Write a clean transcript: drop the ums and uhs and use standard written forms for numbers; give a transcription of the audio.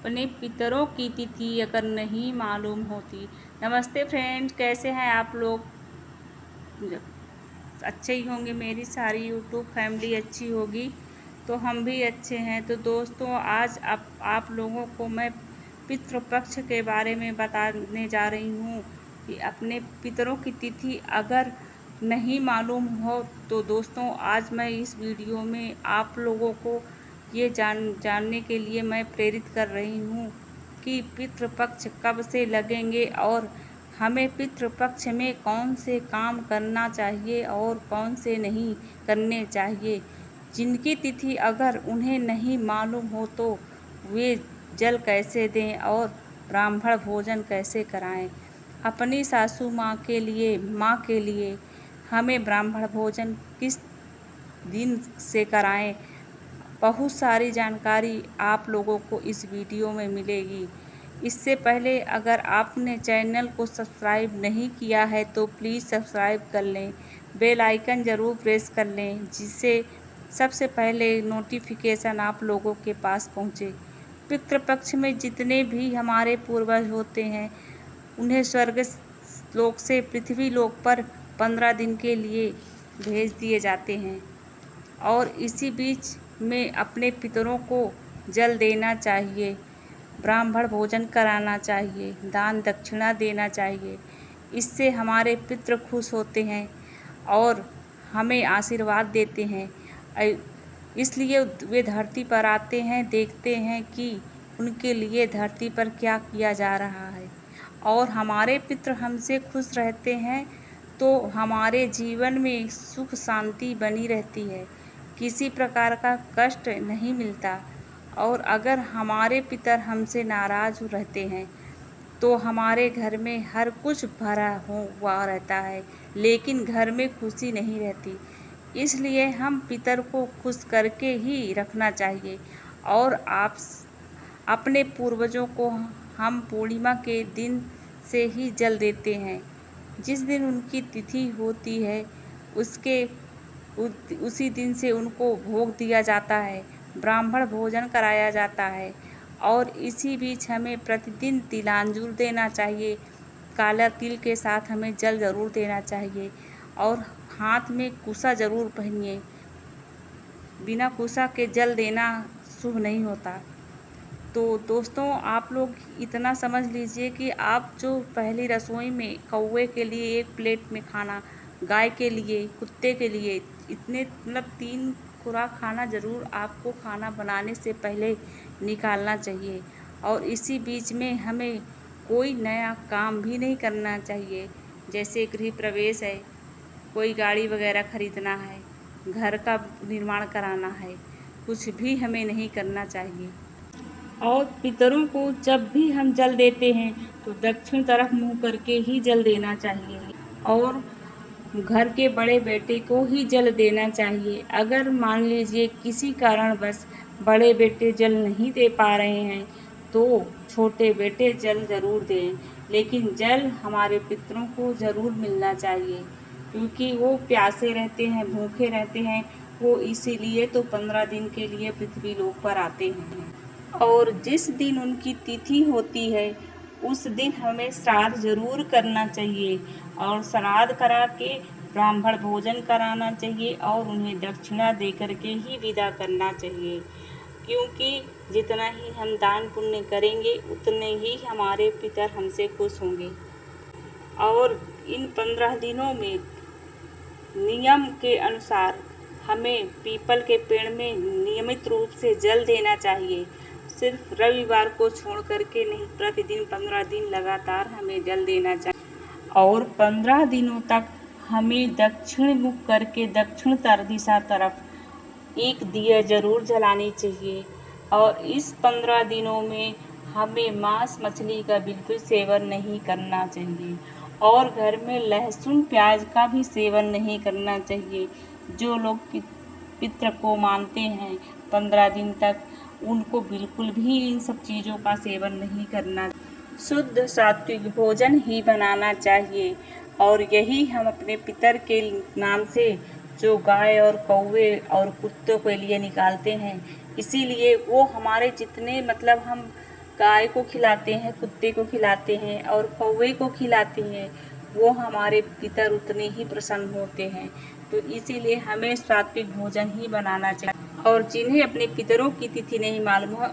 अपने पितरों की तिथि अगर नहीं मालूम होती। नमस्ते फ्रेंड्स, कैसे हैं आप लोग? अच्छे ही होंगे। मेरी सारी यूट्यूब फैमिली अच्छी होगी तो हम भी अच्छे हैं। तो दोस्तों, आज आप लोगों को मैं पितृपक्ष के बारे में बताने जा रही हूँ कि अपने पितरों की तिथि अगर नहीं मालूम हो तो दोस्तों, आज मैं इस वीडियो में आप लोगों को ये जानने के लिए मैं प्रेरित कर रही हूँ कि पितृपक्ष कब से लगेंगे और हमें पितृपक्ष में कौन से काम करना चाहिए और कौन से नहीं करने चाहिए। जिनकी तिथि अगर उन्हें नहीं मालूम हो तो वे जल कैसे दें और ब्राह्मण भोजन कैसे कराएं। अपनी सासू माँ के लिए हमें ब्राह्मण भोजन किस दिन से कराएं, बहुत सारी जानकारी आप लोगों को इस वीडियो में मिलेगी। इससे पहले अगर आपने चैनल को सब्सक्राइब नहीं किया है तो प्लीज़ सब्सक्राइब कर लें, बेल आइकन ज़रूर प्रेस कर लें जिससे सबसे पहले नोटिफिकेशन आप लोगों के पास पहुँचे। पितृपक्ष में जितने भी हमारे पूर्वज होते हैं उन्हें स्वर्ग लोक से पृथ्वी लोक पर 15 दिन के लिए भेज दिए जाते हैं और इसी बीच में अपने पितरों को जल देना चाहिए, ब्राह्मण भोजन कराना चाहिए, दान दक्षिणा देना चाहिए। इससे हमारे पितृ खुश होते हैं और हमें आशीर्वाद देते हैं। इसलिए वे धरती पर आते हैं, देखते हैं कि उनके लिए धरती पर क्या किया जा रहा है और हमारे पितृ हमसे खुश रहते हैं तो हमारे जीवन में सुख शांति बनी रहती है, किसी प्रकार का कष्ट नहीं मिलता। और अगर हमारे पितर हमसे नाराज़ रहते हैं तो हमारे घर में हर कुछ भरा हुआ रहता है लेकिन घर में खुशी नहीं रहती। इसलिए हम पितर को खुश करके ही रखना चाहिए। और आप अपने पूर्वजों को हम पूर्णिमा के दिन से ही जल देते हैं। जिस दिन उनकी तिथि होती है उसी दिन से उनको भोग दिया जाता है, ब्राह्मण भोजन कराया जाता है और इसी बीच हमें प्रतिदिन तिलांजलि देना चाहिए। काला तिल के साथ हमें जल ज़रूर देना चाहिए और हाथ में कुशा ज़रूर पहनिए। बिना कुशा के जल देना शुभ नहीं होता। तो दोस्तों, आप लोग इतना समझ लीजिए कि आप जो पहली रसोई में कौवे के लिए 1 प्लेट में खाना, गाय के लिए, कुत्ते के लिए, इतने 3 खुराक खाना ज़रूर आपको खाना बनाने से पहले निकालना चाहिए। और इसी बीच में हमें कोई नया काम भी नहीं करना चाहिए, जैसे गृह प्रवेश है, कोई गाड़ी वगैरह खरीदना है, घर का निर्माण कराना है, कुछ भी हमें नहीं करना चाहिए। और पितरों को जब भी हम जल देते हैं तो दक्षिण तरफ मुंह करके ही जल देना चाहिए और घर के बड़े बेटे को ही जल देना चाहिए। अगर मान लीजिए किसी कारणवश बड़े बेटे जल नहीं दे पा रहे हैं तो छोटे बेटे जल ज़रूर दें, लेकिन जल हमारे पितरों को ज़रूर मिलना चाहिए क्योंकि वो प्यासे रहते हैं, भूखे रहते हैं। वो इसीलिए तो 15 दिन के लिए पृथ्वी लोक पर आते हैं और जिस दिन उनकी तिथि होती है उस दिन हमें श्राद्ध ज़रूर करना चाहिए और श्राद्ध करा के ब्राह्मण भोजन कराना चाहिए और उन्हें दक्षिणा दे करके ही विदा करना चाहिए, क्योंकि जितना ही हम दान पुण्य करेंगे उतने ही हमारे पितर हमसे खुश होंगे। और इन 15 दिनों में नियम के अनुसार हमें पीपल के पेड़ में नियमित रूप से जल देना चाहिए। सिर्फ रविवार को छोड़ करके नहीं, प्रतिदिन 15 दिन लगातार हमें जल देना चाहिए और 15 दिनों तक हमें दक्षिण मुख करके दक्षिण दिशा तरफ एक दिया जरूर जलानी चाहिए। और इस 15 दिनों में हमें मांस मछली का बिल्कुल सेवन नहीं करना चाहिए और घर में लहसुन प्याज का भी सेवन नहीं करना चाहिए। जो लोग पितृ को मानते हैं 15 दिन तक, उनको बिल्कुल भी इन सब चीज़ों का सेवन नहीं करना, शुद्ध सात्विक भोजन ही बनाना चाहिए। और यही हम अपने पितर के नाम से जो गाय और कौवे और कुत्तों के लिए निकालते हैं, इसीलिए वो हमारे जितने हम गाय को खिलाते हैं, कुत्ते को खिलाते हैं और कौवे को खिलाते हैं, वो हमारे पितर उतने ही प्रसन्न होते हैं। तो इसीलिए हमें सात्विक भोजन ही बनाना चाहिए। और जिन्हें अपने पितरों की तिथि नहीं मालूम हो